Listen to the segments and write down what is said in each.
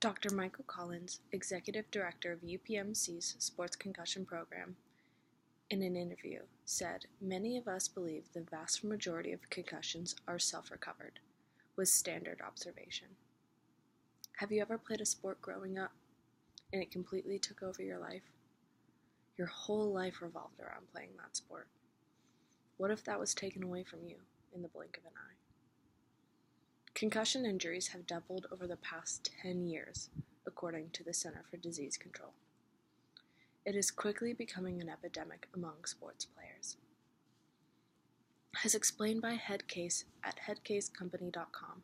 Dr. Michael Collins, Executive Director of UPMC's Sports Concussion Program, in an interview, said, "Many of us believe the vast majority of concussions are self-recovered, with standard observation. Have you ever played a sport growing up, and it completely took over your life? Your whole life revolved around playing that sport. What if that was taken away from you in the blink of an eye?" Concussion injuries have doubled over the past 10 years, according to the Center for Disease Control. It is quickly becoming an epidemic among sports players. As explained by Headcase at headcasecompany.com,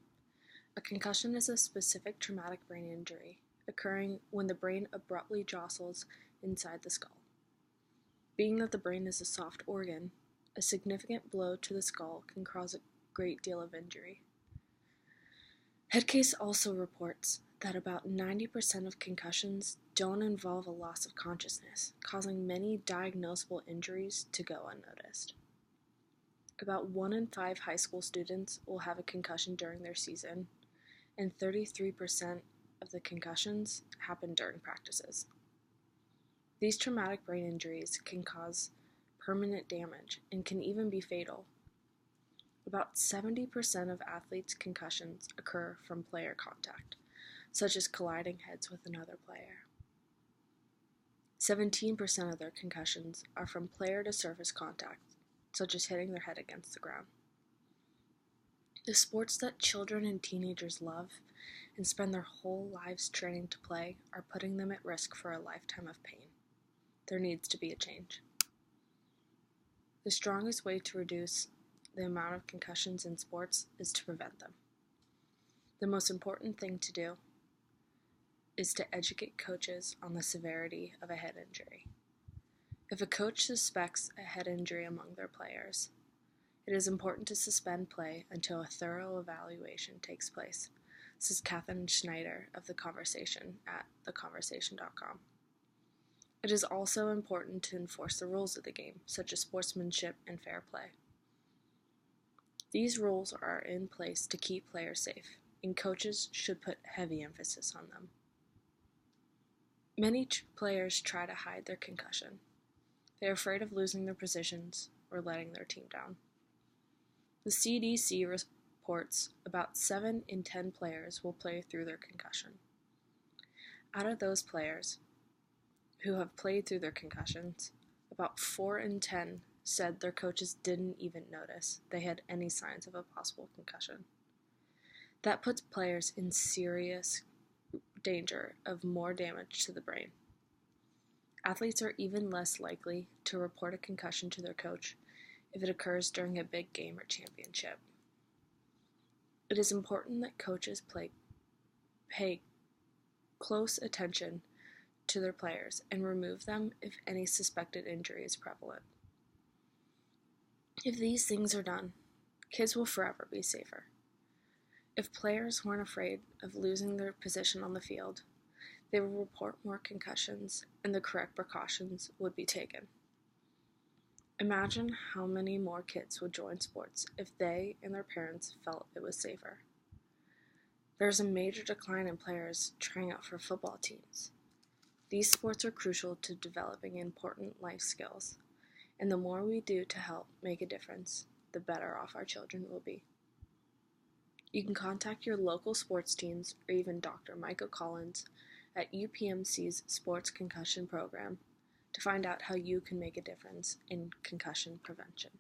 a concussion is a specific traumatic brain injury occurring when the brain abruptly jostles inside the skull. Being that the brain is a soft organ, a significant blow to the skull can cause a great deal of injury. Headcase also reports that about 90% of concussions don't involve a loss of consciousness, causing many diagnosable injuries to go unnoticed. About 1 in 5 high school students will have a concussion during their season, and 33% of the concussions happen during practices. These traumatic brain injuries can cause permanent damage and can even be fatal. About 70% of athletes' concussions occur from player contact, such as colliding heads with another player. 17% of their concussions are from player-to-surface contact, such as hitting their head against the ground. The sports that children and teenagers love and spend their whole lives training to play are putting them at risk for a lifetime of pain. There needs to be a change. The strongest way to reduce the amount of concussions in sports is to prevent them. The most important thing to do is to educate coaches on the severity of a head injury. If a coach suspects a head injury among their players, it is important to suspend play until a thorough evaluation takes place, says Catherine Schneider of The Conversation at theconversation.com. It is also important to enforce the rules of the game, such as sportsmanship and fair play. These rules are in place to keep players safe, and coaches should put heavy emphasis on them. Many players try to hide their concussion. They are afraid of losing their positions or letting their team down. The CDC reports about 7 in 10 players will play through their concussion. Out of those players who have played through their concussions, about 4 in 10 said their coaches didn't even notice they had any signs of a possible concussion. That puts players in serious danger of more damage to the brain. Athletes are even less likely to report a concussion to their coach if it occurs during a big game or championship. It is important that coaches pay close attention to their players and remove them if any suspected injury is prevalent. If these things are done, kids will forever be safer. If players weren't afraid of losing their position on the field, they would report more concussions and the correct precautions would be taken. Imagine how many more kids would join sports if they and their parents felt it was safer. There's a major decline in players trying out for football teams. These sports are crucial to developing important life skills, and the more we do to help make a difference, the better off our children will be. You can contact your local sports teams or even Dr. Michael Collins at UPMC's Sports Concussion Program to find out how you can make a difference in concussion prevention.